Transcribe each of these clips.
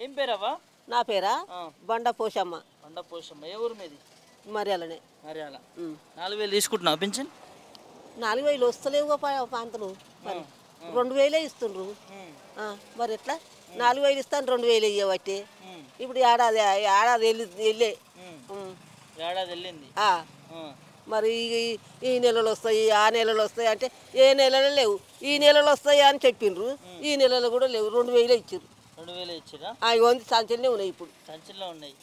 ఏం పేరవ్వా? నా పేరా బండ పోషమ్మ. బండ పోషమ్మ. ఏ ఊరు మీది? మర్యాలనే. మర్యాల. 4000 తీసుకుంటున్నావు పింఛన్? 4000 వస్తలేవు పాంతలు మరి 2000 ఇస్తుండ్రు. మరి ఎట్లా 4000 ఇస్తాను 2000 ఇవ్వబట్టి ఇప్పుడు ఏడాది వెళ్ళే ఏడాది వెళ్ళింది. మరి ఈ నెలలు వస్తాయి ఆ నెలలు వస్తాయి అంటే ఏ నెలలో లేవు. ఈ నెలలు వస్తాయి అని చెప్పిండ్రు, ఈ నెలలో కూడా లేవు. 2000 ఇచ్చారు. 2000 ఇచ్చిరా? ఇవన్నీ సంచలనే ఉన్నాయి ఇప్పుడు. సంచల్లో ఉన్నాయి.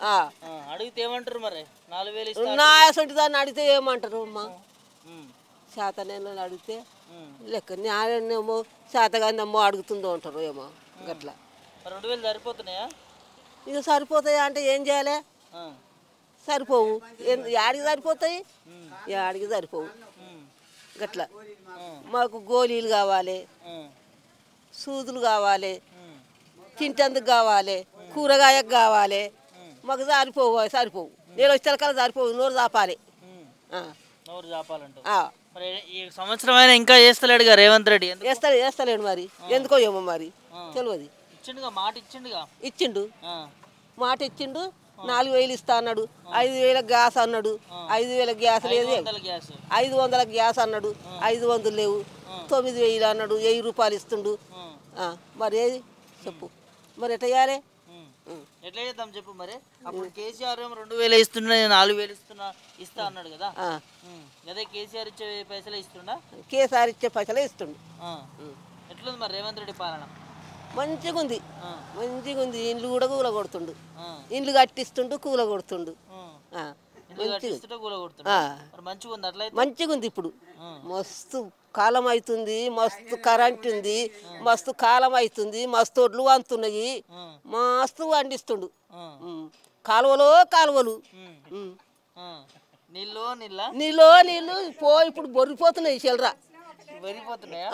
అడిగితే ఏమంటారు మరి? 4000 నా అసంటి దాన్ని అడిగితే ఏమంటారు అమ్మా? శాతనేమో అడిగితే లెక్క నేనేమో శాతగానేమో అడుగుతుందో అంటారు ఏమో గట్లా. 2000 సరిపోతున్నాయా? ఇక సరిపోతాయా అంటే ఏం చేయాలి? సరిపోవు. యాడికి సరిపోతాయి? యాడికి సరిపోవు గట్లా. మాకు గోళీలు కావాలి, సూదులు కావాలి, తింటందుకు కావాలి, కూరగాయకు కావాలి. మాకు సరిపోవు. నేను వచ్చేకల్లా సరిపోవు. నోరు చాపాలి. నోరు చాపాలంట. మరి ఈ సంవత్సరం అయినా ఇంకా చేస్తలేడు కదా రేవంత్ రెడ్డి? వేస్తలేడు మరి ఎందుకో ఏమో మరి తెలియదు. ఇచ్చిండుగా, మాట ఇచ్చిండుగా. ఇచ్చిండు మాట ఇచ్చిండు. 4000 ఇస్తా అన్నాడు. 5000 గ్యాస్ అన్నాడు. 5000 గ్యాస్ లేదు. 500 గ్యాస్ అన్నాడు. 500 లేవు. 9000 అన్నాడు. 1000 రూపాయలు ఇస్తుండు. మరి ఏది చెప్పు? మరి ఎట్లా చేయాలి? ఎట్లా చేద్దాం చెప్పు మరి? అప్పుడు కేసీఆర్ 2000 ఇస్తున్నా, 4000 ఇస్తా అన్నాడు కదా. అదే కేసీఆర్ ఇచ్చే పైసలే ఇస్తుండా? కేసీఆర్ ఇచ్చే పైసలే ఇస్తుండు. ఎట్లుంది మరి రేవంత్ రెడ్డి పాలన? మంచిగా ఉంది. ఇండ్లు కూడా కూల కొడుతుండు. ఇండ్లు కట్టిస్తుండు, కూల కొడుతుండు. మంచిగా ఉంది ఇప్పుడు. మస్తు కాలం అవుతుంది, మస్తు కరెంట్ ఉంది, మస్తు కాలం అవుతుంది, మస్తు ఒడ్లు వంతున్నాయి, మస్తు వండిస్తుండు. కాలువలు నీళ్ళు ఇప్పుడు బొరిపోతున్నాయి. చెల్లరా బొరిపోతున్నాయా?